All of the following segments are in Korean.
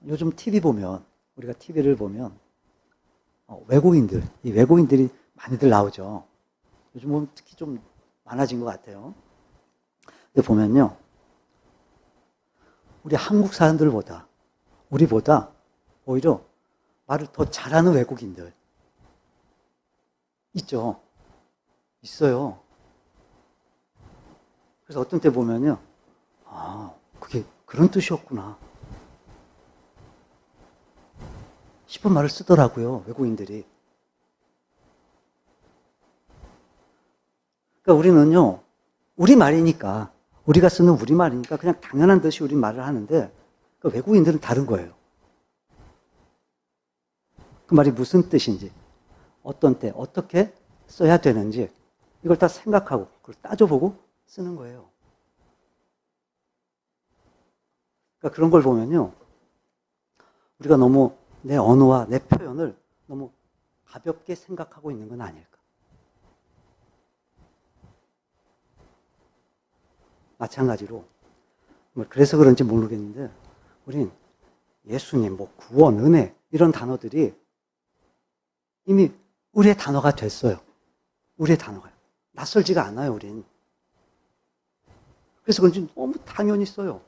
요즘 TV 보면, 우리가 TV를 보면, 이 외국인들이 많이들 나오죠. 요즘 보면 특히 좀 많아진 것 같아요. 근데 보면요, 우리 한국 사람들보다, 우리보다 오히려 말을 더 잘하는 외국인들 있죠. 있어요. 그래서 어떤 때 보면요, 그게 그런 뜻이었구나 싶은 말을 쓰더라고요, 외국인들이. 그러니까 우리는요, 우리말이니까, 우리가 쓰는 우리말이니까 그냥 당연한 듯이 우리말을 하는데, 그 외국인들은 다른 거예요. 그 말이 무슨 뜻인지, 어떤 때, 어떻게 써야 되는지, 이걸 다 생각하고, 그걸 따져보고 쓰는 거예요. 그러니까 그런 걸 보면요, 우리가 너무 내 언어와 내 표현을 너무 가볍게 생각하고 있는 건 아닐까. 마찬가지로, 그래서 그런지 모르겠는데, 우린 예수님, 구원, 은혜, 이런 단어들이 이미 우리의 단어가 됐어요. 우리의 단어가요. 낯설지가 않아요, 우린. 그래서 그런지 너무 당연히 써요.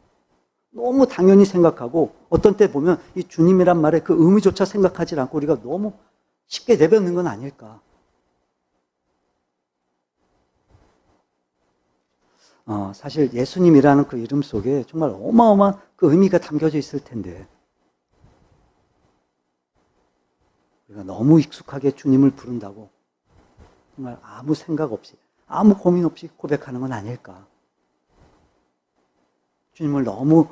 너무 당연히 생각하고, 어떤 때 보면 이 주님이란 말의 그 의미조차 생각하지 않고 우리가 너무 쉽게 내뱉는 건 아닐까. 사실 예수님이라는 그 이름 속에 정말 어마어마한 그 의미가 담겨져 있을 텐데, 우리가 너무 익숙하게 주님을 부른다고 정말 아무 생각 없이, 아무 고민 없이 고백하는 건 아닐까. 주님을 너무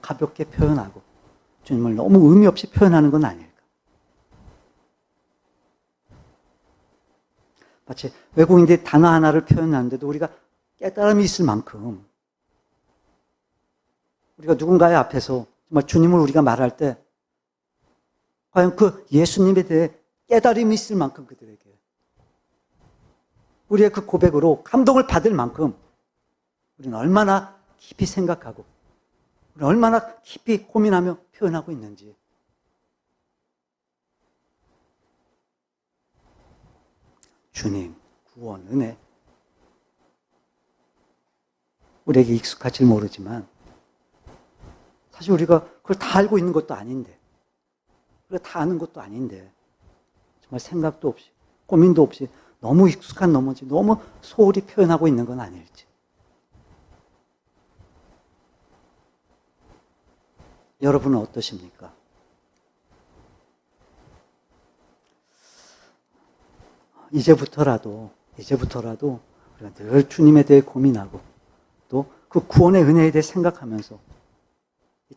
가볍게 표현하고, 주님을 너무 의미 없이 표현하는 건 아닐까. 마치 외국인들이 단어 하나를 표현하는데도 우리가 깨달음이 있을 만큼, 우리가 누군가의 앞에서 정말 주님을 우리가 말할 때 과연 그 예수님에 대해 깨달음이 있을 만큼 그들에게 우리의 그 고백으로 감동을 받을 만큼 우리는 얼마나 깊이 생각하고 우리는 얼마나 깊이 고민하며 표현하고 있는지. 주님, 구원, 은혜, 우리에게 익숙할지 모르지만 사실 우리가 그걸 다 알고 있는 것도 아닌데, 우리가 다 아는 것도 아닌데, 정말 생각도 없이 고민도 없이 너무 익숙한 나머지 너무 소홀히 표현하고 있는 건 아닐지. 여러분은 어떠십니까? 이제부터라도 우리가 늘 주님에 대해 고민하고 또 그 구원의 은혜에 대해 생각하면서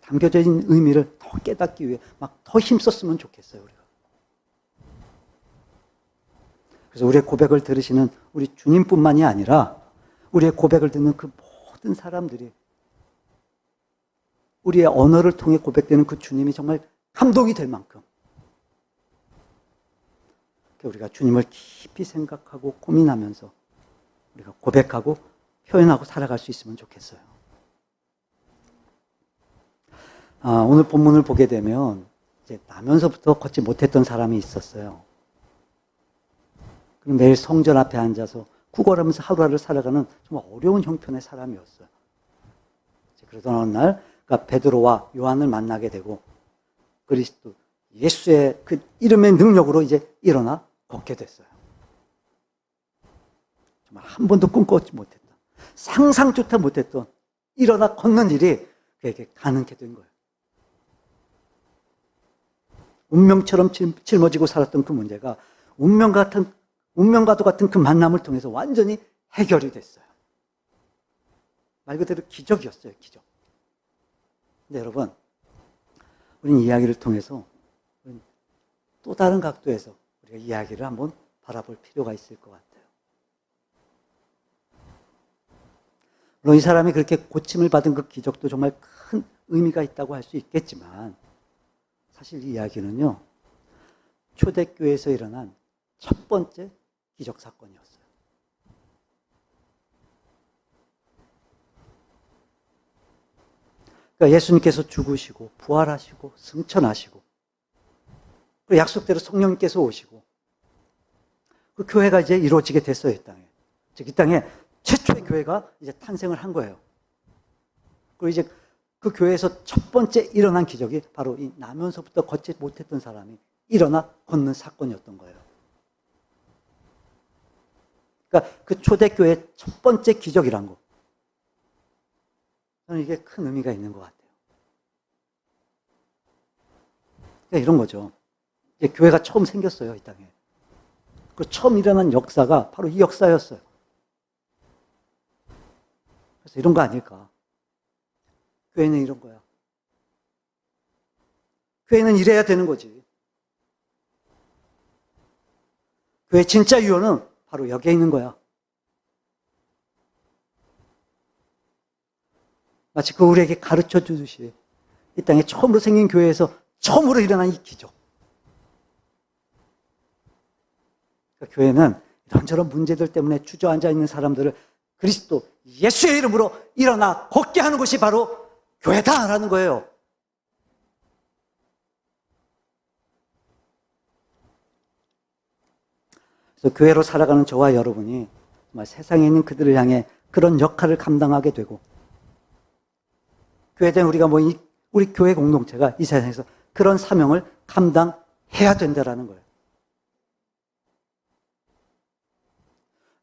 담겨져 있는 의미를 더 깨닫기 위해 막 더 힘썼으면 좋겠어요, 우리가. 그래서 우리의 고백을 들으시는 우리 주님뿐만이 아니라 우리의 고백을 듣는 그 모든 사람들이 우리의 언어를 통해 고백되는 그 주님이 정말 감동이 될 만큼 우리가 주님을 깊이 생각하고 고민하면서 우리가 고백하고 표현하고 살아갈 수 있으면 좋겠어요. 오늘 본문을 보게 되면 이제 나면서부터 걷지 못했던 사람이 있었어요. 그럼 매일 성전 앞에 앉아서 구걸하면서 하루하루를 살아가는 정말 어려운 형편의 사람이었어요. 그러던 어느 날 베드로와 요한을 만나게 되고 그리스도 예수의 그 이름의 능력으로 이제 일어나 걷게 됐어요. 정말 한 번도 꿈꿔지 못했던, 상상조차 못했던 일어나 걷는 일이 그에게 가능하게 된 거예요. 운명처럼 짊어지고 살았던 그 문제가 운명과도 같은 그 만남을 통해서 완전히 해결이 됐어요. 말 그대로 기적이었어요, 기적. 근데 여러분, 우리는 이야기를 통해서 또 다른 각도에서 우리가 이야기를 한번 바라볼 필요가 있을 것 같아요. 물론 이 사람이 그렇게 고침을 받은 그 기적도 정말 큰 의미가 있다고 할 수 있겠지만 사실 이 이야기는요, 초대교회에서 일어난 첫 번째 기적 사건이었어요. 그러니까 예수님께서 죽으시고 부활하시고 승천하시고 그 약속대로 성령님께서 오시고 그 교회가 이제 이루어지게 됐어요, 이 땅에. 즉, 이 땅에 최초의 교회가 이제 탄생을 한 거예요. 그리고 이제 그 교회에서 첫 번째 일어난 기적이 바로 이 나면서부터 걷지 못했던 사람이 일어나 걷는 사건이었던 거예요. 그러니까 그 초대교회의 첫 번째 기적이란 거. 저는 이게 큰 의미가 있는 것 같아요. 그러니까 이런 거죠. 이제 교회가 처음 생겼어요, 이 땅에. 그 처음 일어난 역사가 바로 이 역사였어요. 그래서 이런 거 아닐까? 교회는 이런 거야. 교회는 이래야 되는 거지. 교회 진짜 유언은 바로 여기에 있는 거야. 마치 그 우리에게 가르쳐 주듯이 이 땅에 처음으로 생긴 교회에서 처음으로 일어난 이 기적. 그러니까 교회는 이런저런 문제들 때문에 주저앉아 있는 사람들을 그리스도 예수의 이름으로 일어나 걷게 하는 것이 바로 교회다라는 거예요. 그래서 교회로 살아가는 저와 여러분이 정말 세상에 있는 그들을 향해 그런 역할을 감당하게 되고, 교회된 우리가 우리 교회 공동체가 이 세상에서 그런 사명을 감당해야 된다라는 거예요.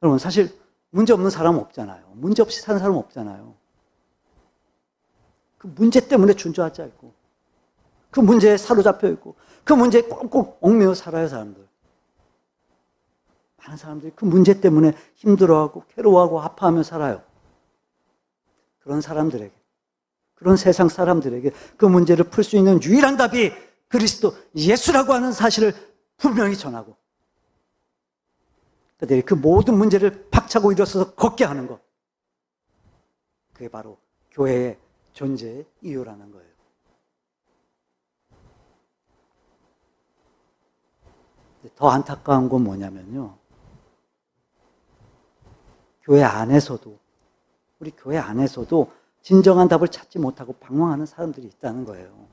여러분, 사실 문제 없는 사람은 없잖아요. 문제 없이 사는 사람은 없잖아요. 그 문제 때문에 준저하지 있고, 그 문제에 사로잡혀 있고, 그 문제에 꽁꽁 얽매여 살아요, 사람들. 많은 사람들이 그 문제 때문에 힘들어하고 괴로워하고 아파하며 살아요. 그런 사람들에게, 그런 세상 사람들에게 그 문제를 풀 수 있는 유일한 답이 그리스도 예수라고 하는 사실을 분명히 전하고, 그들이 그 모든 문제를 박차고 일어서서 걷게 하는 것, 그게 바로 교회의 존재의 이유라는 거예요. 더 안타까운 건 뭐냐면요, 교회 안에서도, 우리 교회 안에서도 진정한 답을 찾지 못하고 방황하는 사람들이 있다는 거예요.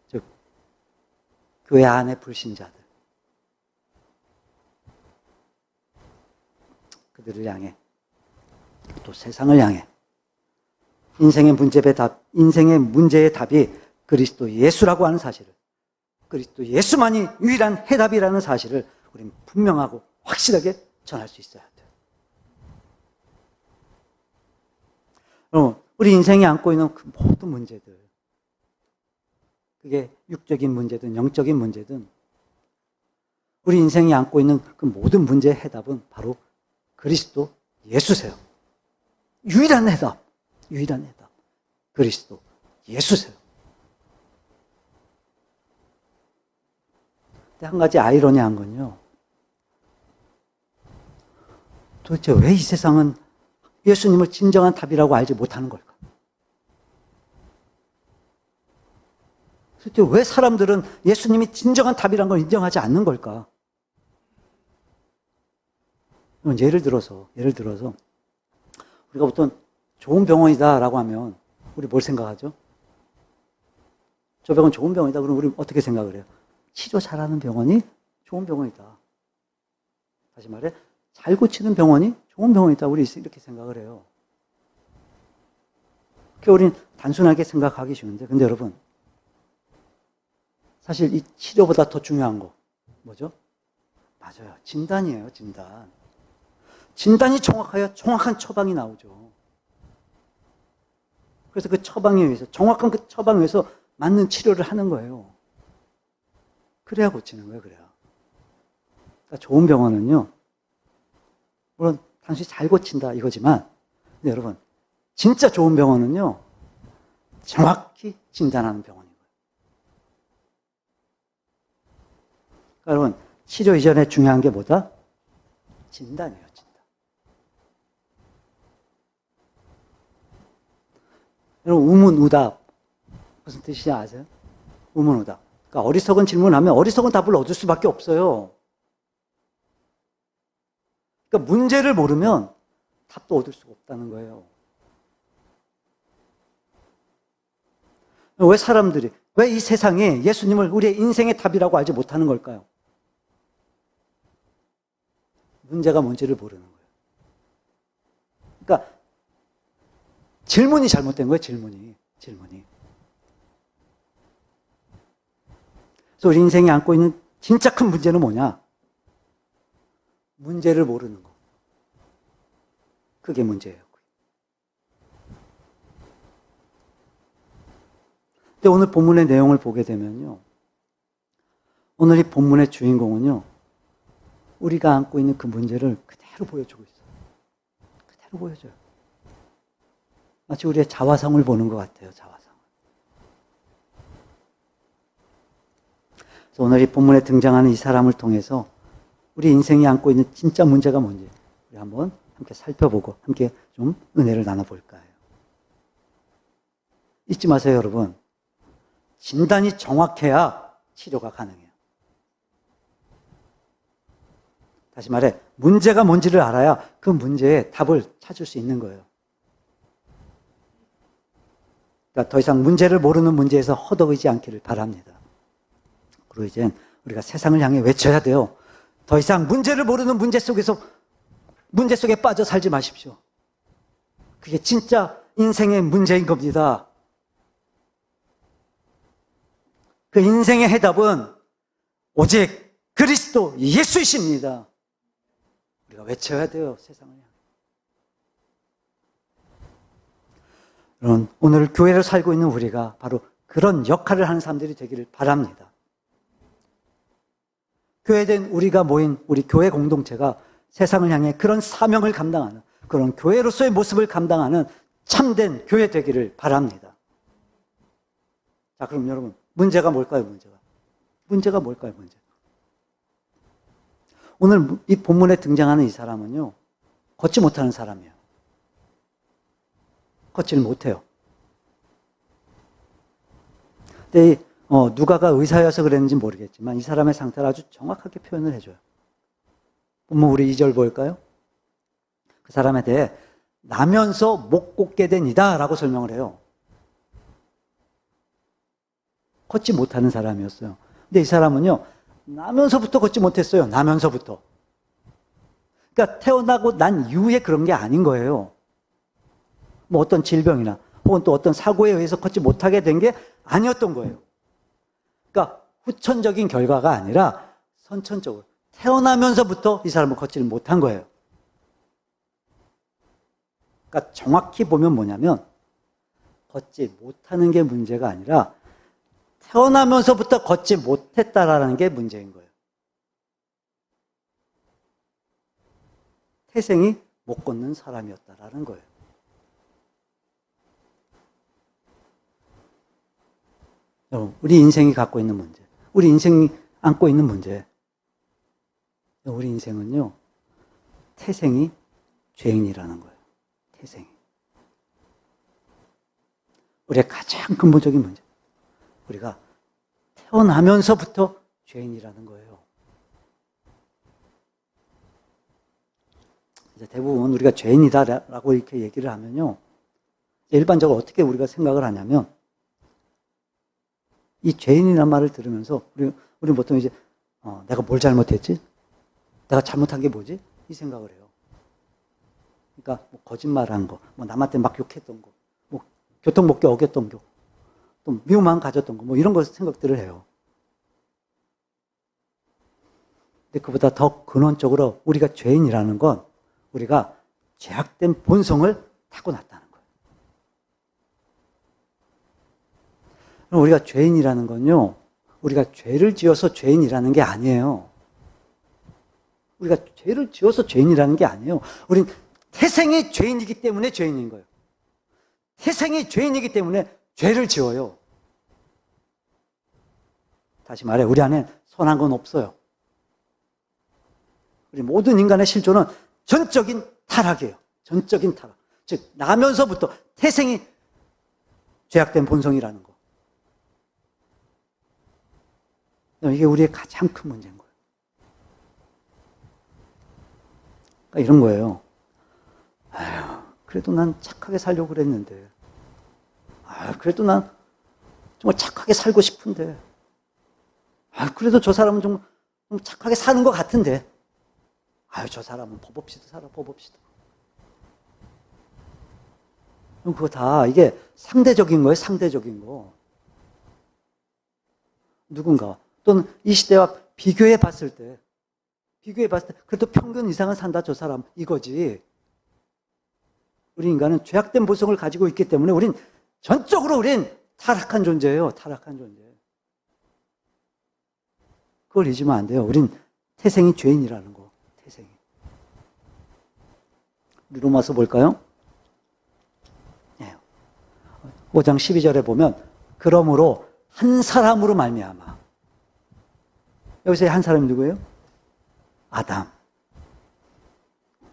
즉, 교회 안의 불신자들, 그들을 향해, 또 세상을 향해 인생의 문제의 답이 그리스도 예수라고 하는 사실을, 그리스도 예수만이 유일한 해답이라는 사실을 우리는 분명하고 확실하게 전할 수 있어야 돼요. 여러분, 우리 인생이 안고 있는 그 모든 문제들, 그게 육적인 문제든 영적인 문제든, 우리 인생이 안고 있는 그 모든 문제의 해답은 바로 그리스도 예수세요. 유일한 해답, 유일한 해답. 그리스도 예수세요. 근데 한 가지 아이러니한 건요, 도대체 왜 이 세상은 예수님을 진정한 답이라고 알지 못하는 걸까? 도대체 왜 사람들은 예수님이 진정한 답이라는 걸 인정하지 않는 걸까? 예를 들어서 우리가 보통 좋은 병원이다라고 하면 우리 뭘 생각하죠? 저 병원 좋은 병원이다. 그럼 우리 어떻게 생각을 해요? 치료 잘하는 병원이 좋은 병원이다. 다시 말해, 잘 고치는 병원이 좋은 병원이다. 우리 이렇게 생각을 해요. 그게 우린 단순하게 생각하기 쉬운데, 근데 여러분, 사실 이 치료보다 더 중요한 거 뭐죠? 맞아요. 진단이에요, 진단. 진단이 정확해야 정확한 처방이 나오죠. 그래서 그 처방에 의해서, 정확한 그 처방에 의해서 맞는 치료를 하는 거예요. 그래야 고치는 거예요, 그래야. 그러니까 좋은 병원은요, 물론 단순히 잘 고친다 이거지만, 근데 여러분, 진짜 좋은 병원은요, 정확히 진단하는 병원인 거예요. 그러니까 여러분, 치료 이전에 중요한 게 뭐다? 진단이에요, 진단. 여러분, 우문우답 무슨 뜻인지 아세요? 우문우답. 그러니까 어리석은 질문을 하면 어리석은 답을 얻을 수밖에 없어요. 그러니까 문제를 모르면 답도 얻을 수가 없다는 거예요. 왜 사람들이, 왜 이 세상에 예수님을 우리의 인생의 답이라고 알지 못하는 걸까요? 문제가 뭔지를 모르는 거예요. 그러니까 질문이 잘못된 거예요, 질문이. 그래서 우리 인생이 안고 있는 진짜 큰 문제는 뭐냐? 문제를 모르는 거. 그게 문제예요. 근데 오늘 본문의 내용을 보게 되면요. 오늘 이 본문의 주인공은요. 우리가 안고 있는 그 문제를 그대로 보여주고 있어요. 그대로 보여줘요. 마치 우리의 자화상을 보는 것 같아요. 자화상. 그래서 오늘 이 본문에 등장하는 이 사람을 통해서 우리 인생이 안고 있는 진짜 문제가 뭔지 우리 한번 함께 살펴보고 함께 좀 은혜를 나눠볼까 해요. 잊지 마세요, 여러분. 진단이 정확해야 치료가 가능해요. 다시 말해, 문제가 뭔지를 알아야 그 문제의 답을 찾을 수 있는 거예요. 그러니까 더 이상 문제를 모르는 문제에서 허덕이지 않기를 바랍니다. 그리고 이제 우리가 세상을 향해 외쳐야 돼요. 더 이상 문제를 모르는 문제 속에 빠져 살지 마십시오. 그게 진짜 인생의 문제인 겁니다. 그 인생의 해답은 오직 그리스도 예수이십니다. 우리가 외쳐야 돼요, 세상을 향해. 여러분, 오늘 교회를 살고 있는 우리가 바로 그런 역할을 하는 사람들이 되기를 바랍니다. 교회된 우리가 모인 우리 교회 공동체가 세상을 향해 그런 사명을 감당하는, 그런 교회로서의 모습을 감당하는 참된 교회 되기를 바랍니다. 자, 그럼 여러분, 문제가 뭘까요, 문제가 뭘까요, 오늘 이 본문에 등장하는 이 사람은요, 걷지 못하는 사람이에요. 걷지를 못해요. 근데 누가가 의사여서 그랬는지 모르겠지만 이 사람의 상태를 아주 정확하게 표현을 해줘요. 본문 우리 2절 볼까요? 그 사람에 대해 나면서 못 걷게 된 이다 라고 설명을 해요. 걷지 못하는 사람이었어요. 근데 이 사람은요, 나면서부터 걷지 못했어요. 나면서부터. 그러니까 태어나고 난 이후에 그런 게 아닌 거예요. 뭐 어떤 질병이나 혹은 또 어떤 사고에 의해서 걷지 못하게 된 게 아니었던 거예요. 그러니까 후천적인 결과가 아니라 선천적으로 태어나면서부터 이 사람은 걷지를 못한 거예요. 그러니까 정확히 보면 뭐냐면 걷지 못하는 게 문제가 아니라 태어나면서부터 걷지 못했다라는 게 문제인 거예요. 태생이 못 걷는 사람이었다라는 거예요. 여러분, 우리 인생이 갖고 있는 문제, 우리 인생이 안고 있는 문제, 우리 인생은요, 태생이 죄인이라는 거예요. 태생이. 우리의 가장 근본적인 문제. 우리가 태어나면서부터 죄인이라는 거예요. 이제 대부분 우리가 죄인이다라고 이렇게 얘기를 하면요, 일반적으로 어떻게 우리가 생각을 하냐면, 이 죄인이라는 말을 들으면서 우리 보통 이제 내가 뭘 잘못했지? 내가 잘못한 게 뭐지? 이 생각을 해요. 그러니까 뭐 거짓말한 거, 뭐 남한테 막 욕했던 거, 뭐 교통법규 어겼던 거, 또 미움만 가졌던 거, 뭐 이런 거 생각들을 해요. 근데 그보다 더 근원적으로 우리가 죄인이라는 건 우리가 죄악된 본성을 타고났다는 거예요. 우리가 죄인이라는 건요, 우리가 죄를 지어서 죄인이라는 게 아니에요. 우리가 죄를 지어서 죄인이라는 게 아니에요. 우린 태생이 죄인이기 때문에 죄인인 거예요. 태생이 죄인이기 때문에 죄를 지어요. 다시 말해, 우리 안에 선한 건 없어요. 우리 모든 인간의 실존은 전적인 타락이에요. 전적인 타락. 즉, 나면서부터 태생이 죄악된 본성이라는 거. 이게 우리의 가장 큰 문제인 거예요. 그러니까 이런 거예요. 아휴, 그래도 난 착하게 살려고 그랬는데. 그래도 난 정말 착하게 살고 싶은데, 그래도 저 사람은 좀 착하게 사는 것 같은데, 저 사람은 법 없이도 살아, 법 없이도. 그거 다 이게 상대적인 거예요, 상대적인 거. 누군가, 또는 이 시대와 비교해 봤을 때, 그래도 평균 이상은 산다, 저 사람. 이거지. 우리 인간은 죄악된 본성을 가지고 있기 때문에 전적으로 우린 타락한 존재예요, 타락한 존재. 그걸 잊으면 안 돼요. 우린 태생이 죄인이라는 거, 태생이. 우리 로마서 볼까요? 5장 12절에 보면, 그러므로 한 사람으로 말미암아. 여기서 한 사람이 누구예요? 아담.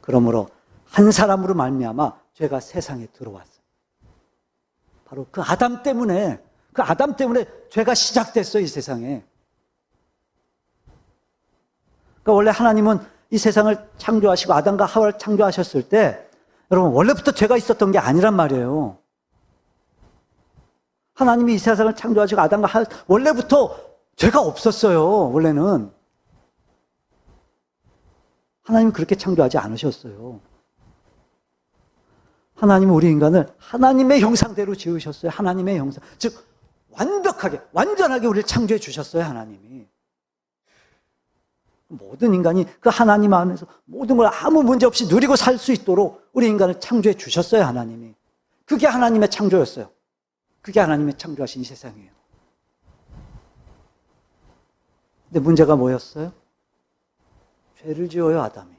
그러므로 한 사람으로 말미암아 죄가 세상에 들어왔어요. 바로 그 아담 때문에 죄가 시작됐어요, 이 세상에. 그러니까 원래 하나님은 이 세상을 창조하시고 아담과 하와를 창조하셨을 때, 여러분, 원래부터 죄가 있었던 게 아니란 말이에요. 하나님이 이 세상을 창조하시고 아담과 하와, 원래부터 죄가 없었어요, 원래는. 하나님은 그렇게 창조하지 않으셨어요. 하나님은 우리 인간을 하나님의 형상대로 지으셨어요. 하나님의 형상. 즉, 완전하게 우리를 창조해 주셨어요, 하나님이. 모든 인간이 그 하나님 안에서 모든 걸 아무 문제 없이 누리고 살 수 있도록 우리 인간을 창조해 주셨어요, 하나님이. 그게 하나님의 창조였어요. 그게 하나님의 창조하신 이 세상이에요. 근데 문제가 뭐였어요? 죄를 지어요, 아담이.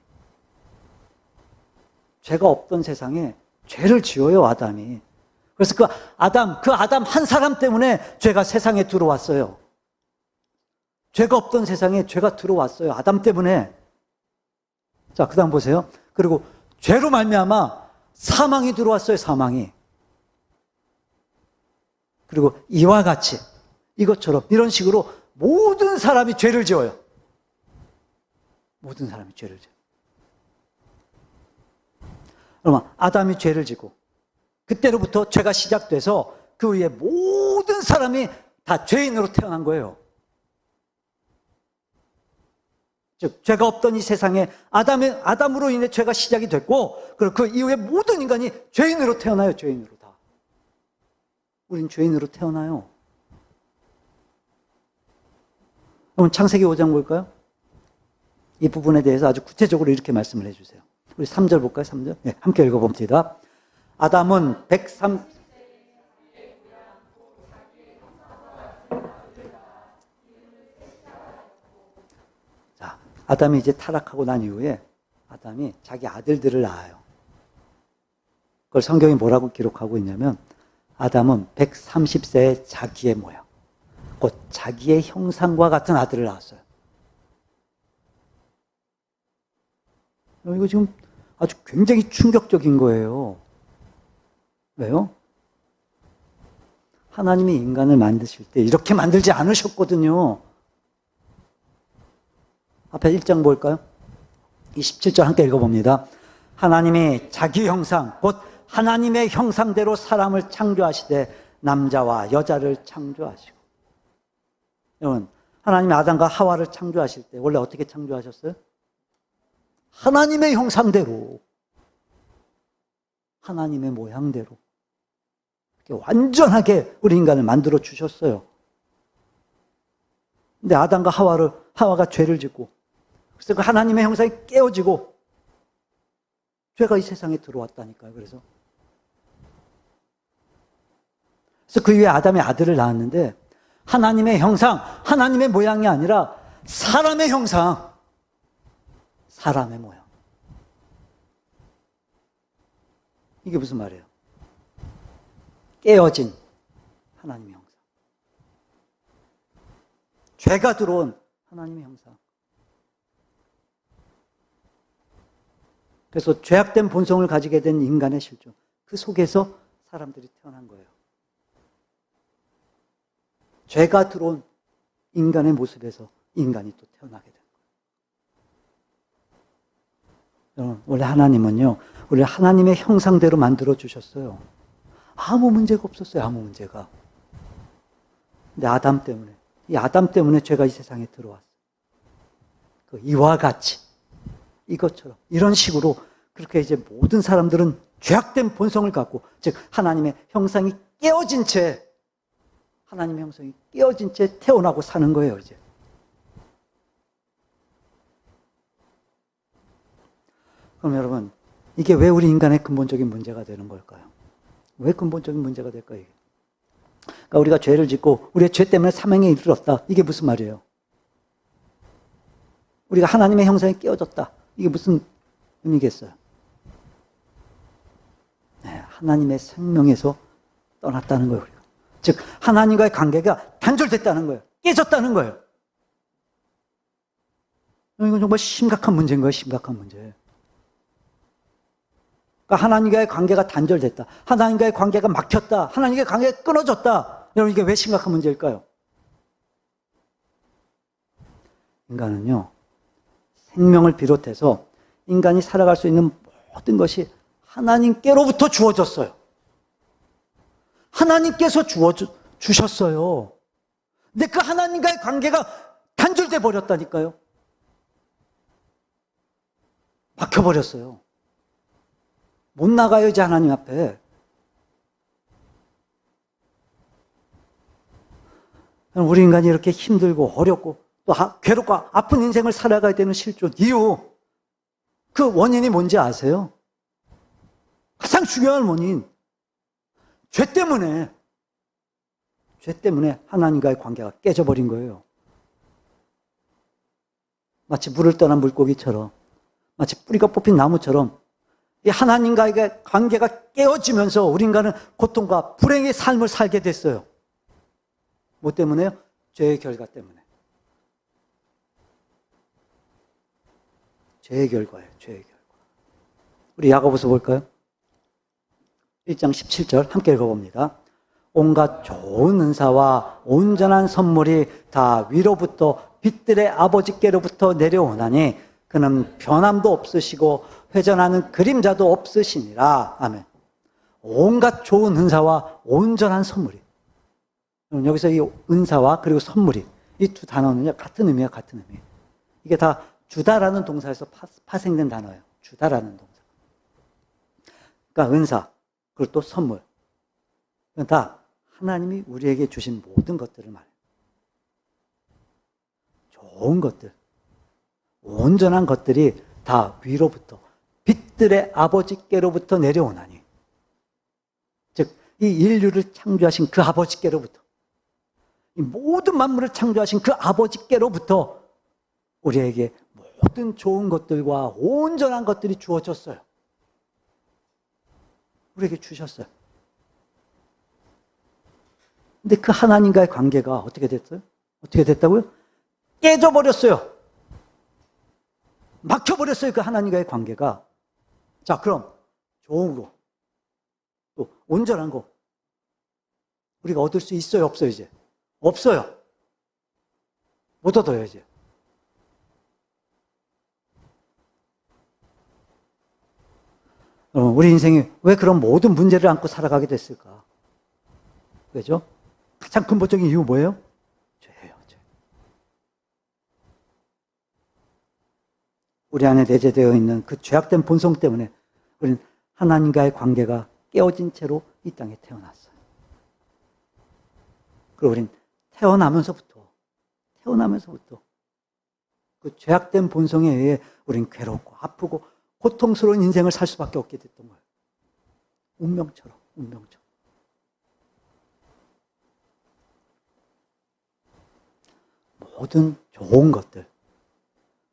죄가 없던 세상에 죄를 지어요, 아담이. 그래서 그 아담 한 사람 때문에 죄가 세상에 들어왔어요. 죄가 없던 세상에 죄가 들어왔어요, 아담 때문에. 자, 그 다음 보세요. 그리고 죄로 말미암아 사망이 들어왔어요, 사망이. 그리고 이와 같이, 이것처럼, 이런 식으로 모든 사람이 죄를 지어요. 모든 사람이 죄를 지어요. 그러면 아담이 죄를 지고, 그때로부터 죄가 시작돼서 그 위에 모든 사람이 다 죄인으로 태어난 거예요. 즉, 죄가 없던 이 세상에 아담으로 인해 죄가 시작이 됐고, 그리고 그 이후에 모든 인간이 죄인으로 태어나요, 죄인으로 다. 우린 죄인으로 태어나요. 그럼 창세기 5장 볼까요? 이 부분에 대해서 아주 구체적으로 이렇게 말씀을 해주세요. 우리 3절 볼까요? 3절? 네, 함께 읽어봅니다. 아담은 103, 자, 아담이 이제 타락하고 난 이후에 아담이 자기 아들들을 낳아요. 그걸 성경이 뭐라고 기록하고 있냐면, 아담은 130세의 자기의 모양, 곧 자기의 형상과 같은 아들을 낳았어요. 이거 지금 아주 굉장히 충격적인 거예요. 왜요? 하나님이 인간을 만드실 때 이렇게 만들지 않으셨거든요. 앞에 1장 볼까요? 27절 함께 읽어봅니다. 하나님이 자기 형상, 곧 하나님의 형상대로 사람을 창조하시되 남자와 여자를 창조하시고. 여러분, 하나님이 아담과 하와를 창조하실 때 원래 어떻게 창조하셨어요? 하나님의 형상대로, 하나님의 모양대로 완전하게 우리 인간을 만들어 주셨어요. 근데 아담과 하와가 죄를 짓고, 그래서 그 하나님의 형상이 깨어지고 죄가 이 세상에 들어왔다니까요. 그래서 그 위에 아담의 아들을 낳았는데, 하나님의 형상, 하나님의 모양이 아니라 사람의 형상, 사람의 모양. 이게 무슨 말이에요? 깨어진 하나님의 형상. 죄가 들어온 하나님의 형상. 그래서 죄악된 본성을 가지게 된 인간의 실존, 그 속에서 사람들이 태어난 거예요. 죄가 들어온 인간의 모습에서 인간이 또 태어나게 된 거예요. 여러분, 원래 하나님은요, 우리를 하나님의 형상대로 만들어 주셨어요. 아무 문제가 없었어요, 아무 문제가. 근데 아담 때문에, 이 아담 때문에 죄가 이 세상에 들어왔어요. 이와 같이, 이것처럼, 이런 식으로 그렇게 이제 모든 사람들은 죄악된 본성을 갖고, 즉, 하나님의 형상이 깨어진 채, 하나님의 형상이 깨어진 채 태어나고 사는 거예요, 이제. 그럼 여러분, 이게 왜 우리 인간의 근본적인 문제가 되는 걸까요? 왜 근본적인 문제가 될까요? 이게? 그러니까 우리가 죄를 짓고 우리의 죄 때문에 사망에 이르렀다. 이게 무슨 말이에요? 우리가 하나님의 형상에 깨어졌다. 이게 무슨 의미겠어요? 네, 하나님의 생명에서 떠났다는 거예요. 우리가. 즉 하나님과의 관계가 단절됐다는 거예요. 깨졌다는 거예요. 이건 정말 심각한 문제인 거예요. 심각한 문제. 그러니까 하나님과의 관계가 단절됐다. 하나님과의 관계가 막혔다. 하나님과의 관계가 끊어졌다. 여러분 이게 왜 심각한 문제일까요? 인간은요. 생명을 비롯해서 인간이 살아갈 수 있는 모든 것이 하나님께로부터 주어졌어요. 하나님께서 주셨어요. 근데 그 하나님과의 관계가 단절돼 버렸다니까요. 막혀버렸어요. 못 나가요, 이제 하나님 앞에. 우리 인간이 이렇게 힘들고 어렵고 또 괴롭고 아픈 인생을 살아가야 되는 실존 이유, 그 원인이 뭔지 아세요? 가장 중요한 원인, 죄 때문에 하나님과의 관계가 깨져버린 거예요. 마치 물을 떠난 물고기처럼, 마치 뿌리가 뽑힌 나무처럼 이 하나님과의 관계가 깨어지면서 우리 인간은 고통과 불행의 삶을 살게 됐어요. 뭐 때문에요? 죄의 결과 때문에. 죄의 결과예요. 죄의 결과. 우리 야고보서 볼까요? 1장 17절 함께 읽어봅니다. 온갖 좋은 은사와 온전한 선물이 다 위로부터 빛들의 아버지께로부터 내려오나니 그는 변함도 없으시고 회전하는 그림자도 없으시니라. 아멘. 온갖 좋은 은사와 온전한 선물이. 여기서 이 은사와 그리고 선물이, 이 두 단어는요, 같은 의미예요, 같은 의미. 이게 다 주다라는 동사에서 파생된 단어예요. 주다라는 동사. 그러니까 은사, 그리고 또 선물. 다 하나님이 우리에게 주신 모든 것들을 말해요. 좋은 것들, 온전한 것들이 다 위로부터, 빛들의 아버지께로부터 내려오나니. 즉, 이 인류를 창조하신 그 아버지께로부터, 이 모든 만물을 창조하신 그 아버지께로부터 우리에게 모든 좋은 것들과 온전한 것들이 주어졌어요. 우리에게 주셨어요. 근데 그 하나님과의 관계가 어떻게 됐어요? 어떻게 됐다고요? 깨져버렸어요. 막혀버렸어요. 그 하나님과의 관계가. 자, 그럼 좋은 거, 또 온전한 거 우리가 얻을 수 있어요? 없어요? 이제? 없어요. 못 얻어요, 이제. 우리 인생이 왜 그런 모든 문제를 안고 살아가게 됐을까? 왜죠? 가장 근본적인 이유 뭐예요? 죄예요, 죄. 우리 안에 내재되어 있는 그 죄악된 본성 때문에 우리는 하나님과의 관계가 깨어진 채로 이 땅에 태어났어요. 그리고 우리는 태어나면서부터 그 죄악된 본성에 의해 우리는 괴롭고 아프고 고통스러운 인생을 살 수밖에 없게 됐던 거예요. 운명처럼. 모든 좋은 것들,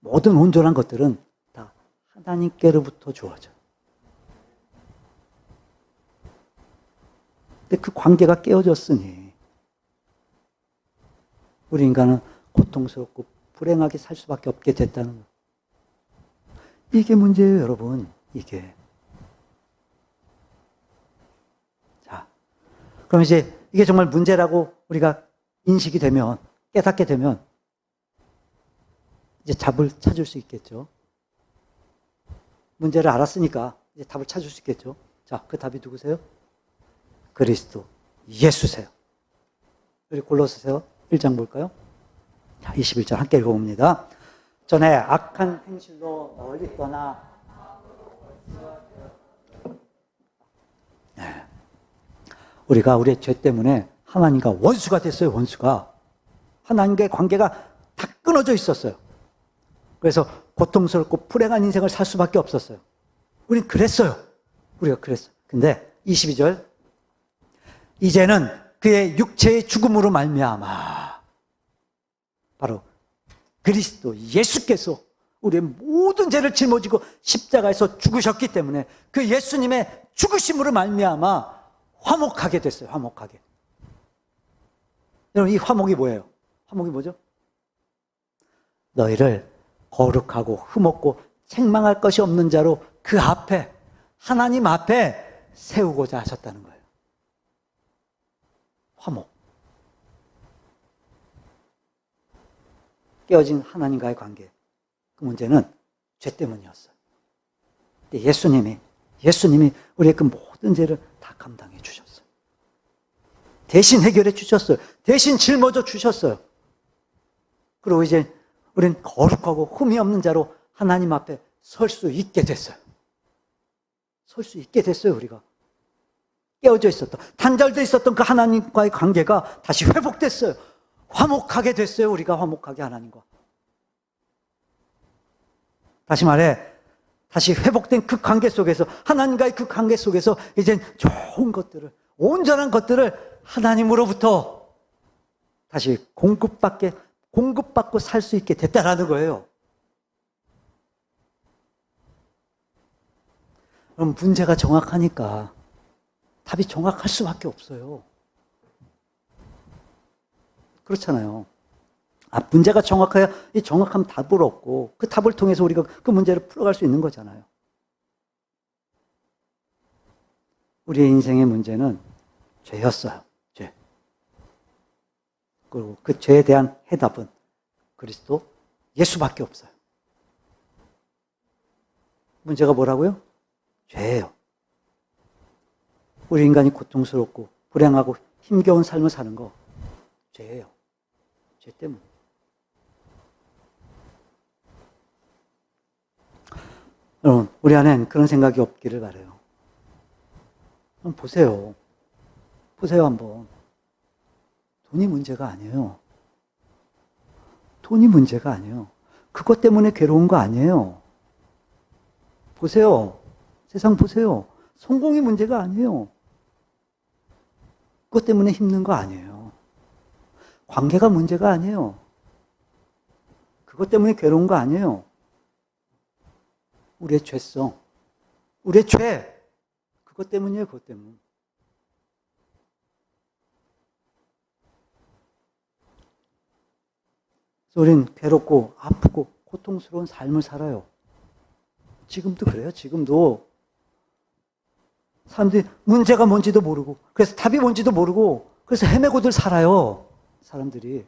모든 온전한 것들은 다 하나님께로부터 주어져요. 근데 그 관계가 깨어졌으니 우리 인간은 고통스럽고 불행하게 살 수밖에 없게 됐다는 거예요. 이게 문제예요, 여러분. 이게. 자, 그럼 이제 이게 정말 문제라고 우리가 인식이 되면, 깨닫게 되면 이제 답을 찾을 수 있겠죠. 문제를 알았으니까 이제 답을 찾을 수 있겠죠. 자, 그 답이 누구세요? 그리스도 예수세요. 우리 골로새서 1장 볼까요? 자, 21절 함께 읽어봅니다. 전에 악한 행실로 멀리 떠나 우리가 우리의 죄 때문에 하나님과 원수가 됐어요. 원수가. 하나님과의 관계가 다 끊어져 있었어요. 그래서 고통스럽고 불행한 인생을 살 수밖에 없었어요. 우린 그랬어요. 우리가 그랬어요. 근데 22절 이제는 그의 육체의 죽음으로 말미암아 바로 그리스도 예수께서 우리의 모든 죄를 짊어지고 십자가에서 죽으셨기 때문에 그 예수님의 죽으심으로 말미암아 화목하게 됐어요. 화목하게. 여러분 이 화목이 뭐예요? 화목이 뭐죠? 너희를 거룩하고 흠없고 책망할 것이 없는 자로 그 앞에 하나님 앞에 세우고자 하셨다는 거예요. 화목. 깨어진 하나님과의 관계. 그 문제는 죄 때문이었어요. 근데 예수님이 우리의 그 모든 죄를 다 감당해 주셨어요. 대신 해결해 주셨어요. 대신 짊어져 주셨어요. 그리고 이제 우리는 거룩하고 흠이 없는 자로 하나님 앞에 설 수 있게 됐어요. 설 수 있게 됐어요, 우리가. 깨어져 있었던, 단절되어 있었던 그 하나님과의 관계가 다시 회복됐어요. 화목하게 됐어요, 우리가 화목하게 하나님과. 다시 말해, 다시 회복된 그 관계 속에서, 하나님과의 그 관계 속에서 이젠 좋은 것들을, 온전한 것들을 하나님으로부터 다시 공급받고 살 수 있게 됐다라는 거예요. 그럼 문제가 정확하니까 답이 정확할 수밖에 없어요. 그렇잖아요. 문제가 정확해야 이 정확한 답을 얻고 그 답을 통해서 우리가 그 문제를 풀어갈 수 있는 거잖아요. 우리의 인생의 문제는 죄였어요. 죄. 그리고 그 죄에 대한 해답은 그리스도 예수밖에 없어요. 문제가 뭐라고요? 죄예요. 우리 인간이 고통스럽고 불행하고 힘겨운 삶을 사는 거 죄예요. 죄 때문에. 여러분, 우리 안엔 그런 생각이 없기를 바라요. 그럼 보세요. 보세요, 한번. 돈이 문제가 아니에요. 돈이 문제가 아니에요. 그것 때문에 괴로운 거 아니에요. 보세요. 세상 보세요. 성공이 문제가 아니에요. 그것 때문에 힘든 거 아니에요. 관계가 문제가 아니에요. 그것 때문에 괴로운 거 아니에요. 우리의 죄성, 우리의 죄, 그것 때문이에요, 그것 때문. 그래서 우리는 괴롭고 아프고 고통스러운 삶을 살아요. 지금도 그래요, 지금도. 사람들이 문제가 뭔지도 모르고, 그래서 답이 뭔지도 모르고, 그래서 헤매고들 살아요, 사람들이.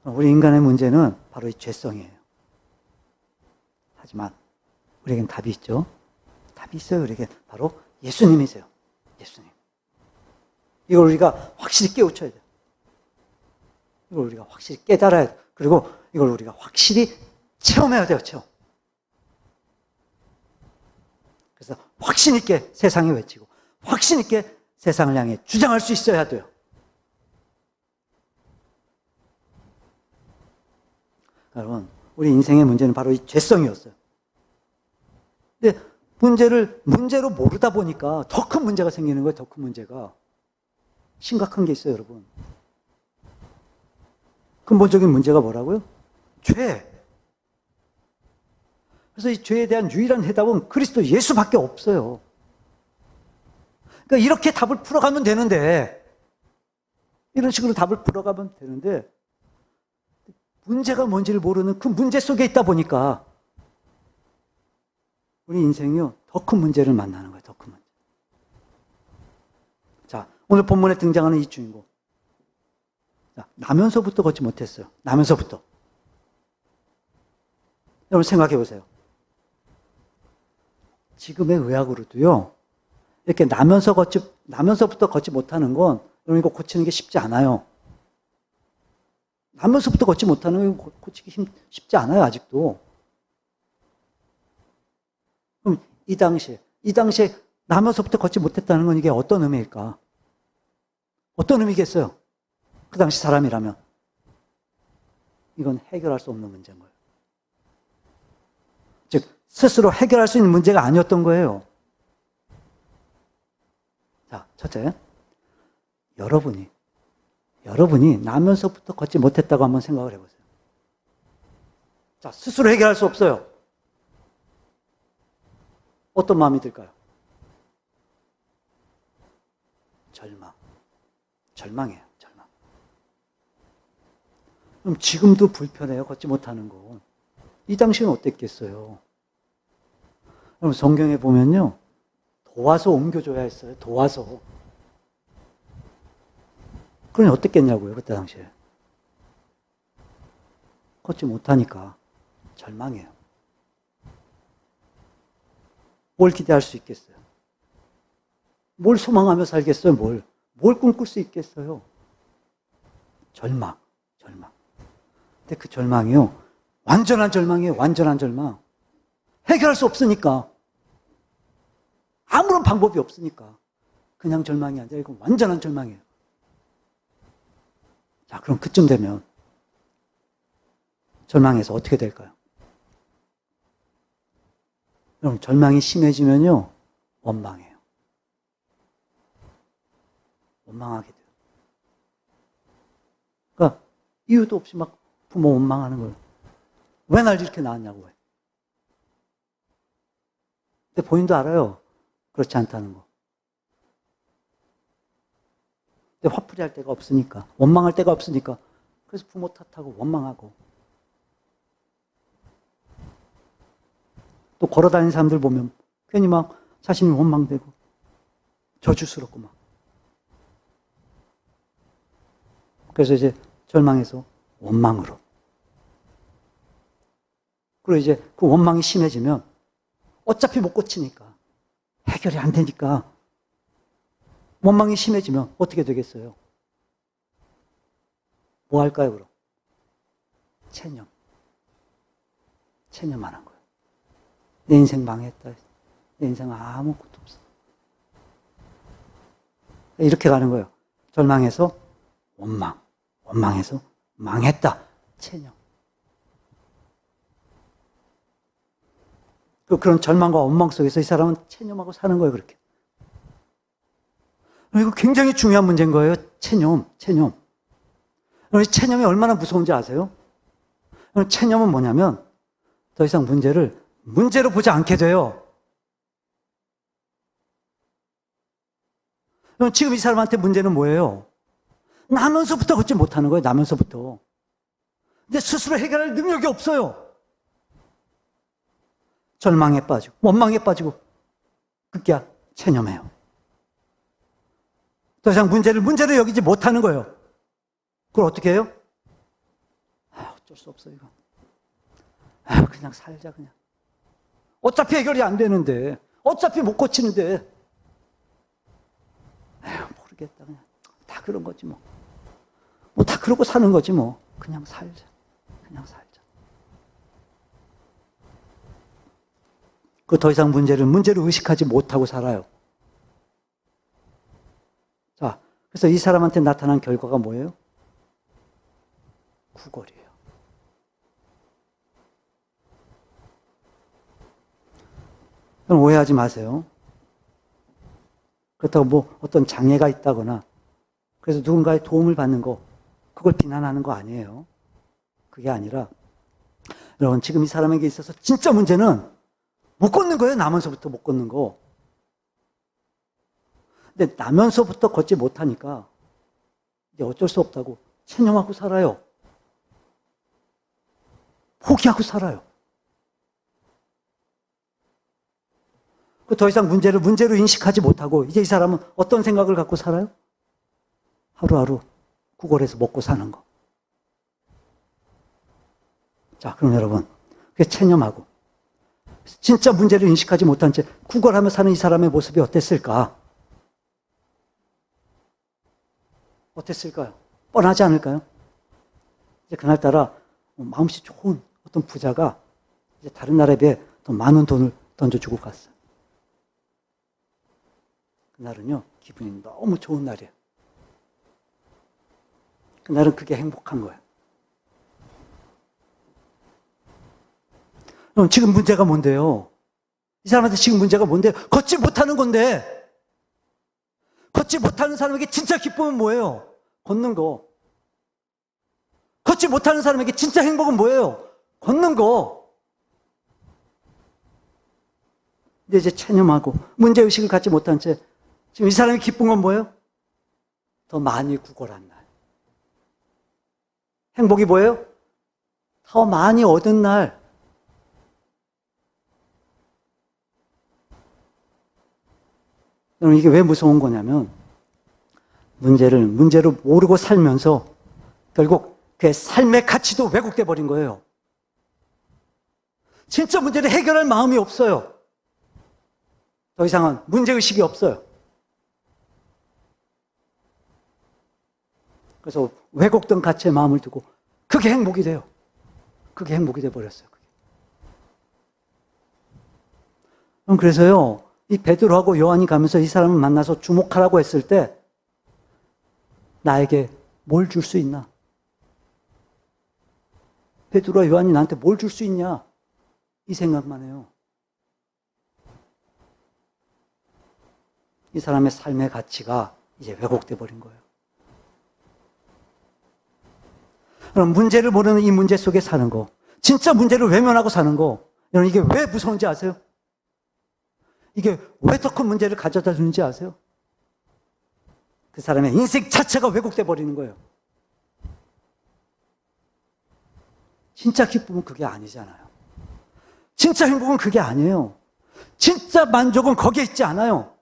우리 인간의 문제는 바로 이 죄성이에요. 하지만 우리에겐 답이 있죠. 답이 있어요, 우리에겐. 바로 예수님이세요. 예수님. 이걸 우리가 확실히 깨우쳐야 돼요. 이걸 우리가 확실히 깨달아야 돼요. 그리고 이걸 우리가 확실히 체험해야 돼요, 체험. 그래서 확신 있게 세상에 외치고 확신 있게 세상을 향해 주장할 수 있어야 돼요. 여러분, 우리 인생의 문제는 바로 이 죄성이었어요. 근데 문제로 모르다 보니까 더 큰 문제가 생기는 거예요, 더 큰 문제가. 심각한 게 있어요, 여러분. 근본적인 문제가 뭐라고요? 죄. 그래서 이 죄에 대한 유일한 해답은 그리스도 예수밖에 없어요. 그러니까 이렇게 답을 풀어가면 되는데, 이런 식으로 답을 풀어가면 되는데, 문제가 뭔지를 모르는 그 문제 속에 있다 보니까, 우리 인생이요, 더 큰 문제를 만나는 거예요, 더 큰 문제. 자, 오늘 본문에 등장하는 이 주인공. 자, 나면서부터 걷지 못했어요. 나면서부터. 여러분 생각해 보세요. 지금의 의학으로도요, 이렇게 나면서부터 걷지 못하는 건 여러분 이거 고치는 게 쉽지 않아요. 나면서부터 걷지 못하는 건 고치기 쉽지 않아요, 아직도. 그럼 이 당시에 나면서부터 걷지 못했다는 건 이게 어떤 의미일까? 어떤 의미겠어요? 그 당시 사람이라면. 이건 해결할 수 없는 문제인 거예요. 즉, 스스로 해결할 수 있는 문제가 아니었던 거예요. 자, 첫째. 여러분이 나면서부터 걷지 못했다고 한번 생각을 해보세요. 자, 스스로 해결할 수 없어요. 어떤 마음이 들까요? 절망이에요, 절망. 그럼 지금도 불편해요, 걷지 못하는 거. 이 당시는 어땠겠어요? 그럼 성경에 보면요, 도와서 옮겨줘야 했어요, 도와서. 그러니 어땠겠냐고요, 그때 당시에. 걷지 못하니까 절망해요. 뭘 기대할 수 있겠어요? 뭘 소망하며 살겠어요, 뭘 꿈꿀 수 있겠어요? 절망. 근데 그 절망이요, 완전한 절망이에요, 완전한 절망. 해결할 수 없으니까. 아무런 방법이 없으니까. 그냥 절망이 아니라 이건 완전한 절망이에요. 자, 그럼 그쯤 되면 절망해서 어떻게 될까요? 여러분, 절망이 심해지면요, 원망해요. 원망하게 돼요. 그러니까 이유도 없이 막 부모 원망하는 거예요. 왜 날 이렇게 낳았냐고 해. 근데 본인도 알아요. 그렇지 않다는 거. 근데 화풀이 할 데가 없으니까, 원망할 데가 없으니까, 그래서 부모 탓하고 원망하고. 또 걸어다니는 사람들 보면 괜히 막 자신이 원망되고 저주스럽고 막. 그래서 이제 절망해서 원망으로. 그리고 이제 그 원망이 심해지면 어차피 못 고치니까, 해결이 안 되니까 원망이 심해지면 어떻게 되겠어요? 뭐 할까요, 그럼? 체념하는 거예요. 내 인생 망했다. 내 인생 아무것도 없어. 이렇게 가는 거예요. 절망해서 원망해서 망했다. 체념. 그런 절망과 원망 속에서 이 사람은 체념하고 사는 거예요, 그렇게. 이거 굉장히 중요한 문제인 거예요. 체념. 체념이 얼마나 무서운지 아세요? 체념은 뭐냐면 더 이상 문제로 보지 않게 돼요. 지금 이 사람한테 문제는 뭐예요? 나면서부터 걷지 못하는 거예요. 나면서부터. 근데 스스로 해결할 능력이 없어요. 절망에 빠지고 원망에 빠지고 급기야 체념해요. 더 이상 문제로 여기지 못하는 거예요. 그걸 어떻게 해요? 어쩔 수 없어 이거. 그냥 살자 그냥. 어차피 해결이 안 되는데, 어차피 못 고치는데, 모르겠다 그냥. 다 그런 거지 뭐. 다 그러고 사는 거지 뭐. 그냥 살자. 그 더 이상 문제를 의식하지 못하고 살아요. 자, 그래서 이 사람한테 나타난 결과가 뭐예요? 구걸이에요. 그럼 오해하지 마세요. 그렇다고 뭐 어떤 장애가 있다거나 그래서 누군가의 도움을 받는 거, 그걸 비난하는 거 아니에요. 그게 아니라 여러분, 지금 이 사람에게 있어서 진짜 문제는 못 걷는 거예요. 나면서부터 못 걷는 거. 근데 나면서부터 걷지 못하니까 이제 어쩔 수 없다고 체념하고 살아요. 포기하고 살아요. 더 이상 문제로 인식하지 못하고 이제 이 사람은 어떤 생각을 갖고 살아요? 하루하루 구걸해서 먹고 사는 거. 자, 그럼 여러분, 그게 체념하고 진짜 문제를 인식하지 못한 채 구걸하며 사는 이 사람의 모습이 어땠을까? 어땠을까요? 뻔하지 않을까요? 이제 그날따라 마음씨 좋은 어떤 부자가 이제 다른 나라에 비해 더 많은 돈을 던져주고 갔어요. 그날은요, 기분이 너무 좋은 날이에요. 그날은 그게 행복한 거예요. 그럼 지금 문제가 뭔데요? 이 사람한테 지금 문제가 뭔데요? 걷지 못하는 건데, 걷지 못하는 사람에게 진짜 기쁨은 뭐예요? 걷는 거. 걷지 못하는 사람에게 진짜 행복은 뭐예요? 걷는 거. 근데 이제 체념하고 문제의식을 갖지 못한 채 지금 이 사람이 기쁜 건 뭐예요? 더 많이 구걸한 날. 행복이 뭐예요? 더 많이 얻은 날. 여러분, 이게 왜 무서운 거냐면 문제로 모르고 살면서 결국 그의 삶의 가치도 왜곡돼 버린 거예요. 진짜 문제를 해결할 마음이 없어요. 더 이상은 문제의식이 없어요. 그래서 왜곡된 가치에 마음을 두고 그게 행복이 돼요. 그게 행복이 돼 버렸어요. 그래서요, 이 베드로하고 요한이 가면서 이 사람을 만나서 주목하라고 했을 때 나에게 뭘 줄 수 있나? 베드로와 요한이 나한테 뭘 줄 수 있냐? 이 생각만 해요. 이 사람의 삶의 가치가 이제 왜곡돼 버린 거예요. 그럼 문제를 모르는 이 문제 속에 사는 거, 진짜 문제를 외면하고 사는 거, 여러분 이게 왜 무서운지 아세요? 이게 왜 더 큰 문제를 가져다 주는지 아세요? 그 사람의 인생 자체가 왜곡돼 버리는 거예요. 진짜 기쁨은 그게 아니잖아요. 진짜 행복은 그게 아니에요. 진짜 만족은 거기에 있지 않아요.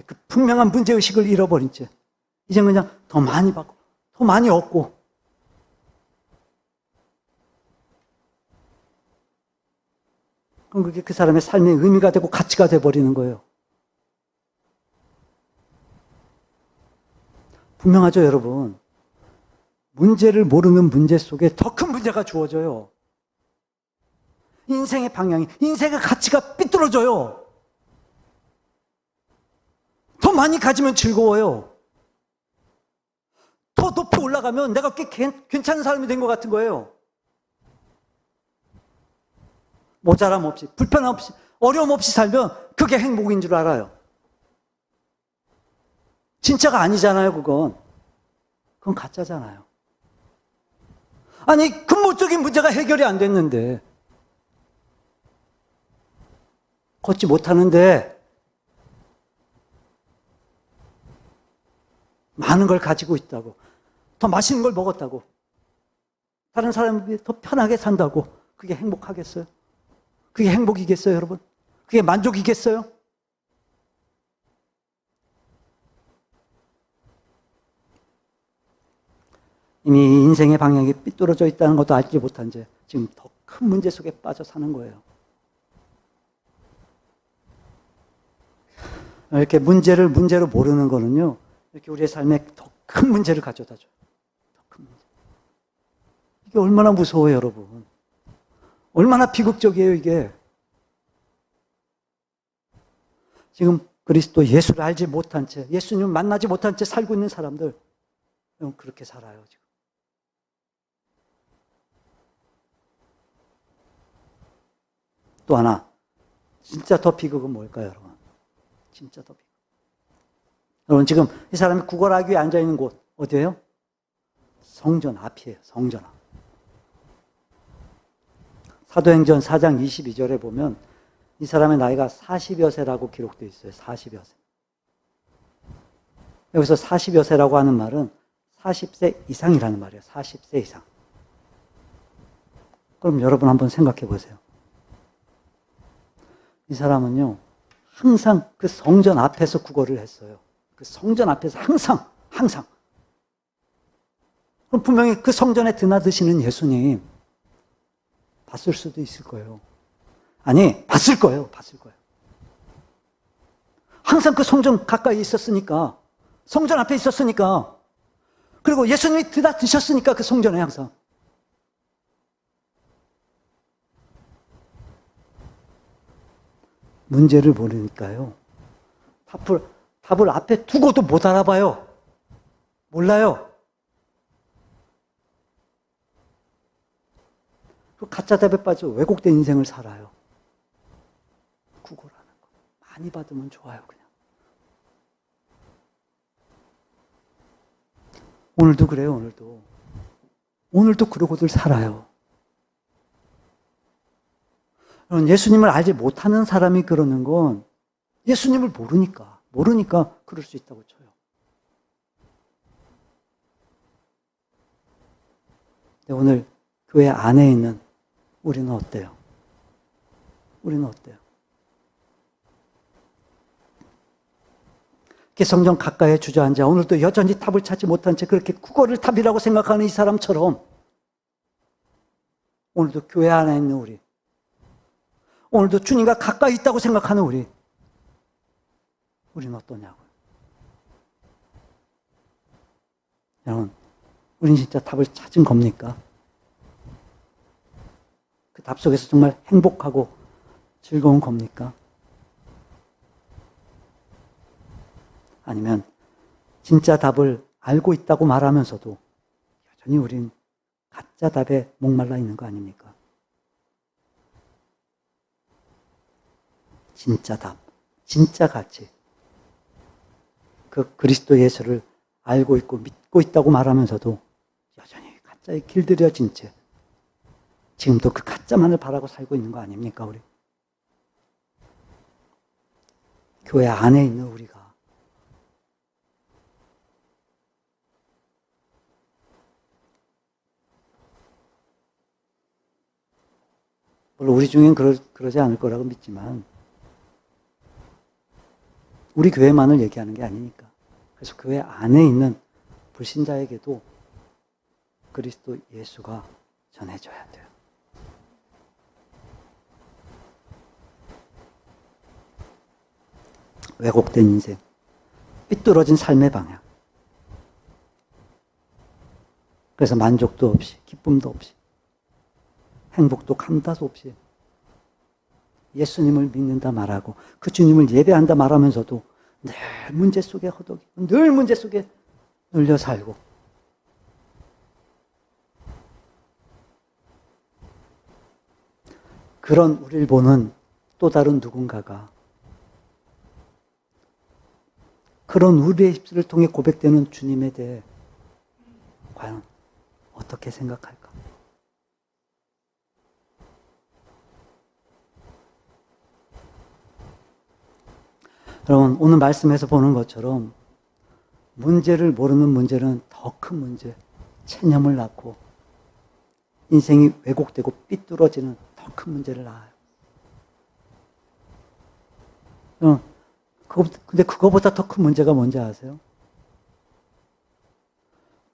그 분명한 문제의식을 잃어버린 채 이제 그냥 더 많이 받고 더 많이 얻고 그럼 그게 그 사람의 삶의 의미가 되고 가치가 돼버리는 거예요. 분명하죠, 여러분. 문제를 모르는 문제 속에 더 큰 문제가 주어져요. 인생의 방향이, 인생의 가치가 삐뚤어져요. 더 많이 가지면 즐거워요. 더 높이 올라가면 내가 꽤 괜찮은 사람이 된 것 같은 거예요. 모자람 없이, 불편함 없이, 어려움 없이 살면 그게 행복인 줄 알아요. 진짜가 아니잖아요, 그건. 그건 가짜잖아요. 아니, 근본적인 문제가 해결이 안 됐는데, 걷지 못하는데, 많은 걸 가지고 있다고, 더 맛있는 걸 먹었다고, 다른 사람들이 더 편하게 산다고, 그게 행복하겠어요? 그게 행복이겠어요, 여러분? 그게 만족이겠어요? 이미 인생의 방향이 삐뚤어져 있다는 것도 알지 못한 채 지금 더 큰 문제 속에 빠져 사는 거예요. 이렇게 문제를 문제로 모르는 거는요, 이렇게 우리의 삶에 더 큰 문제를 가져다 줘요. 더 큰 문제. 이게 얼마나 무서워요, 여러분. 얼마나 비극적이에요, 이게. 지금 그리스도 예수를 알지 못한 채, 예수님을 만나지 못한 채 살고 있는 사람들, 그렇게 살아요, 지금. 또 하나, 진짜 더 비극은 뭘까요, 여러분? 진짜 더 비극. 여러분, 지금 이 사람이 구걸하기 위해 앉아있는 곳, 어디예요? 성전 앞이에요, 성전 앞. 사도행전 4장 22절에 보면 이 사람의 나이가 40여 세라고 기록되어 있어요. 40여 세. 여기서 40여 세라고 하는 말은 40세 이상이라는 말이에요. 40세 이상. 그럼 여러분 한번 생각해 보세요. 이 사람은요, 항상 그 성전 앞에서 구걸을 했어요. 그 성전 앞에서 항상. 그럼 분명히 그 성전에 드나드시는 예수님, 봤을 수도 있을 거예요. 아니, 봤을 거예요. 봤을 거예요. 항상 그 성전 가까이 있었으니까, 성전 앞에 있었으니까, 그리고 예수님이 드셨으니까 그 성전에 항상. 문제를 모르니까요. 답을 앞에 두고도 못 알아봐요. 몰라요. 그 가짜 답에 빠져 왜곡된 인생을 살아요. 구걸하는 거. 많이 받으면 좋아요, 그냥. 오늘도 그래요, 오늘도. 오늘도 그러고들 살아요. 예수님을 알지 못하는 사람이 그러는 건 예수님을 모르니까 그럴 수 있다고 쳐요. 근데 오늘 교회 안에 있는 우리는 어때요? 우리는 어때요? 이렇게 성전 가까이에 주저앉아 오늘도 여전히 답을 찾지 못한 채 그렇게 국어를 답이라고 생각하는 이 사람처럼 오늘도 교회 안에 있는 우리, 오늘도 주님과 가까이 있다고 생각하는 우리는 어떠냐고요. 여러분, 우리는 진짜 답을 찾은 겁니까? 그 답 속에서 정말 행복하고 즐거운 겁니까? 아니면 진짜 답을 알고 있다고 말하면서도 여전히 우린 가짜 답에 목말라 있는 거 아닙니까? 진짜 답, 진짜 가치. 그 그리스도 예수를 알고 있고 믿고 있다고 말하면서도 여전히 가짜에 길들여진 채 지금도 그 가짜만을 바라고 살고 있는 거 아닙니까, 우리? 교회 안에 있는 우리가. 물론 우리 중엔 그러지 않을 거라고 믿지만 우리 교회만을 얘기하는 게 아니니까. 그래서 교회 안에 있는 불신자에게도 그리스도 예수가 전해져야 돼요. 왜곡된 인생, 삐뚤어진 삶의 방향. 그래서 만족도 없이, 기쁨도 없이, 행복도 감다도 없이 예수님을 믿는다 말하고 그 주님을 예배한다 말하면서도 늘 문제 속에 허덕이고 늘 문제 속에 눌려 살고 그런 우리를 보는 또 다른 누군가가 그런 우리의 입술을 통해 고백되는 주님에 대해 과연 어떻게 생각할까? 여러분, 오늘 말씀에서 보는 것처럼 문제를 모르는 문제는 더 큰 문제, 체념을 낳고 인생이 왜곡되고 삐뚤어지는 더 큰 문제를 낳아요. 근데 그거보다 더 큰 문제가 뭔지 아세요?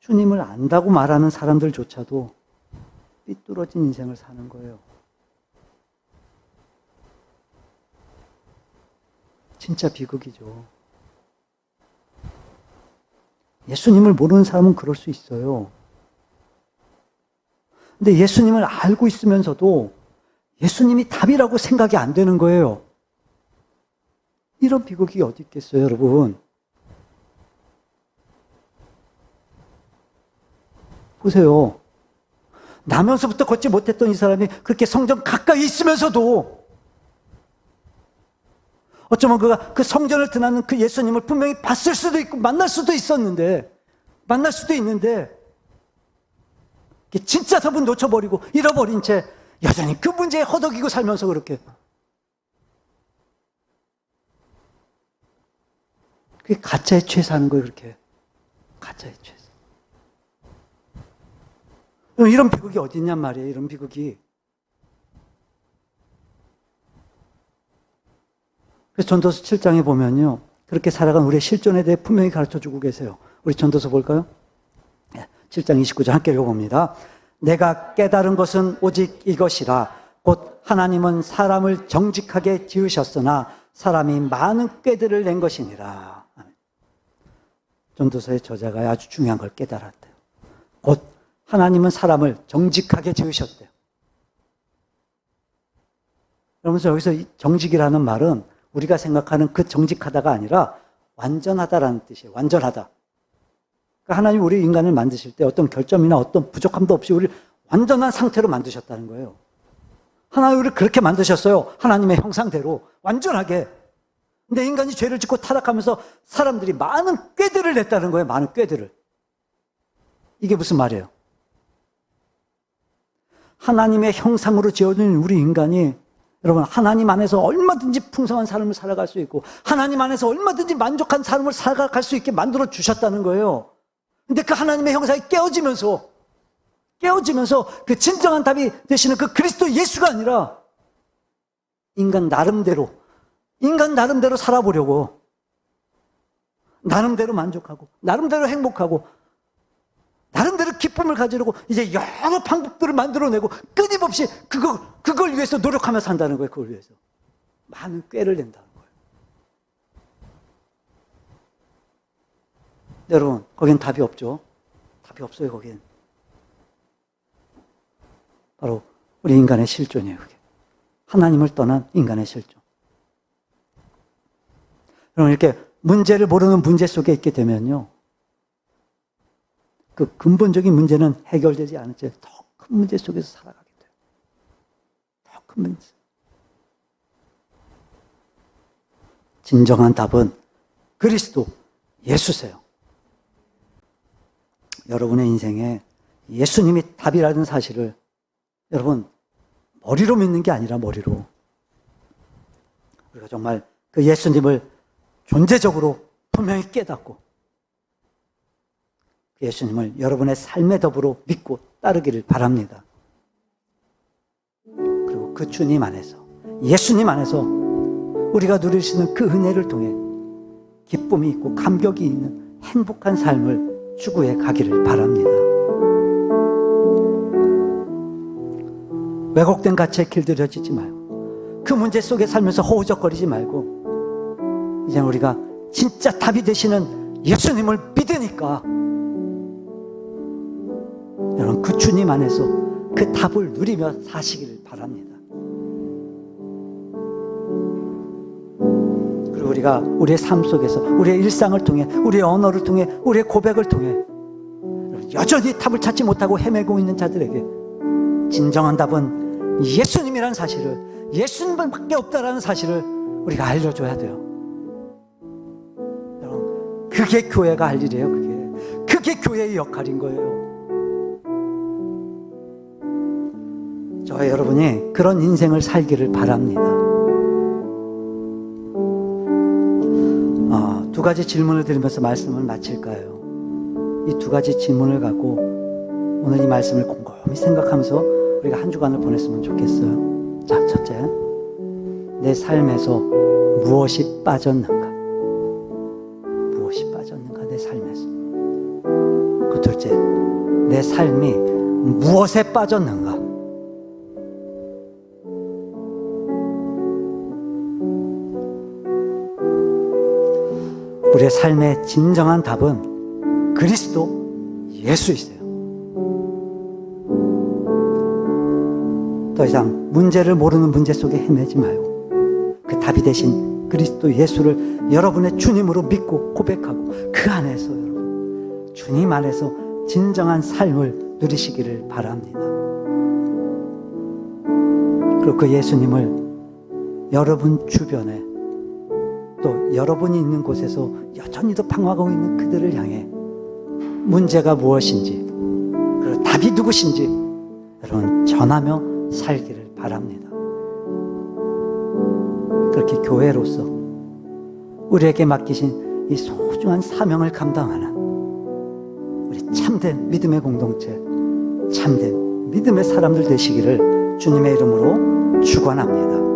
주님을 안다고 말하는 사람들조차도 삐뚤어진 인생을 사는 거예요. 진짜 비극이죠. 예수님을 모르는 사람은 그럴 수 있어요. 근데 예수님을 알고 있으면서도 예수님이 답이라고 생각이 안 되는 거예요. 이런 비극이 어디 있겠어요, 여러분? 보세요. 나면서부터 걷지 못했던 이 사람이 그렇게 성전 가까이 있으면서도 어쩌면 그가 그 성전을 드나는 그 예수님을 분명히 봤을 수도 있고 만날 수도 있는데 진짜 답은 놓쳐버리고 잃어버린 채 여전히 그 문제에 허덕이고 살면서 그렇게 그게 가짜에 취해 사는 거예요. 그렇게 가짜에 취해서 이런 비극이 어디 있냔 말이에요. 이런 비극이. 그래서 전도서 7장에 보면요, 그렇게 살아간 우리의 실존에 대해 분명히 가르쳐주고 계세요. 우리 전도서 볼까요? 7장 29절 함께 읽어봅니다. 내가 깨달은 것은 오직 이것이라. 곧 하나님은 사람을 정직하게 지으셨으나 사람이 많은 꾀들을 낸 것이니라. 전도서의 저자가 아주 중요한 걸 깨달았대요. 곧 하나님은 사람을 정직하게 지으셨대요. 그러면서 여기서 정직이라는 말은 우리가 생각하는 그 정직하다가 아니라 완전하다라는 뜻이에요. 완전하다. 그러니까 하나님 우리 인간을 만드실 때 어떤 결점이나 어떤 부족함도 없이 우리를 완전한 상태로 만드셨다는 거예요. 하나님 우리를 그렇게 만드셨어요. 하나님의 형상대로 완전하게. 근데 인간이 죄를 짓고 타락하면서 사람들이 많은 꾀들을 냈다는 거예요. 많은 꾀들을. 이게 무슨 말이에요? 하나님의 형상으로 지어진 우리 인간이 여러분 하나님 안에서 얼마든지 풍성한 삶을 살아갈 수 있고 하나님 안에서 얼마든지 만족한 삶을 살아갈 수 있게 만들어 주셨다는 거예요. 근데 그 하나님의 형상이 깨어지면서 그 진정한 답이 되시는 그 그리스도 예수가 아니라 인간 나름대로 살아보려고 나름대로 만족하고 나름대로 행복하고 나름대로 기쁨을 가지려고 이제 여러 방법들을 만들어내고 끊임없이 그걸 위해서 노력하며 산다는 거예요. 그걸 위해서 많은 꾀를 낸다는 거예요. 여러분 거긴 답이 없죠. 답이 없어요. 거긴 바로 우리 인간의 실존이에요. 그게 하나님을 떠난 인간의 실존. 여러분 이렇게 문제를 모르는 문제 속에 있게 되면요, 그 근본적인 문제는 해결되지 않은 채 더 큰 문제 속에서 살아가게 돼요. 더 큰 문제. 진정한 답은 그리스도 예수세요. 여러분의 인생에 예수님이 답이라는 사실을 여러분 머리로 믿는 게 아니라 머리로 우리가 정말 그 예수님을 존재적으로 분명히 깨닫고 그 예수님을 여러분의 삶의 덕으로 믿고 따르기를 바랍니다. 그리고 그 주님 안에서 예수님 안에서 우리가 누릴 수 있는 그 은혜를 통해 기쁨이 있고 감격이 있는 행복한 삶을 추구해 가기를 바랍니다. 왜곡된 가치에 길들여지지 말고 그 문제 속에 살면서 허우적거리지 말고 이제 우리가 진짜 답이 되시는 예수님을 믿으니까 여러분 그 주님 안에서 그 답을 누리며 사시기를 바랍니다. 그리고 우리가 우리의 삶 속에서 우리의 일상을 통해 우리의 언어를 통해 우리의 고백을 통해 여전히 답을 찾지 못하고 헤매고 있는 자들에게 진정한 답은 예수님이라는 사실을, 예수님밖에 없다라는 사실을 우리가 알려줘야 돼요. 여러분 그게 교회가 할 일이에요. 그게 교회의 역할인 거예요. 저와 여러분이 그런 인생을 살기를 바랍니다. 두 가지 질문을 드리면서 말씀을 마칠까요? 이 두 가지 질문을 갖고 오늘 이 말씀을 곰곰이 생각하면서 우리가 한 주간을 보냈으면 좋겠어요. 자, 첫째, 내 삶에서 무엇이 빠졌는가? 무엇이 빠졌는가, 내 삶에서. 그 둘째, 내 삶이 무엇에 빠졌는가? 우리의 삶의 진정한 답은 그리스도 예수이세요. 더 이상 문제를 모르는 문제 속에 헤매지 말고 그 답이 되신 그리스도 예수를 여러분의 주님으로 믿고 고백하고 그 안에서 여러분 주님 안에서 진정한 삶을 누리시기를 바랍니다. 그리고 그 예수님을 여러분 주변에 또 여러분이 있는 곳에서 여전히도 방황하고 있는 그들을 향해 문제가 무엇인지 그리고 답이 누구신지 여러분 전하며 살기를 바랍니다. 그렇게 교회로서 우리에게 맡기신 이 소중한 사명을 감당하는 우리 참된 믿음의 공동체, 참된 믿음의 사람들 되시기를 주님의 이름으로 축원합니다.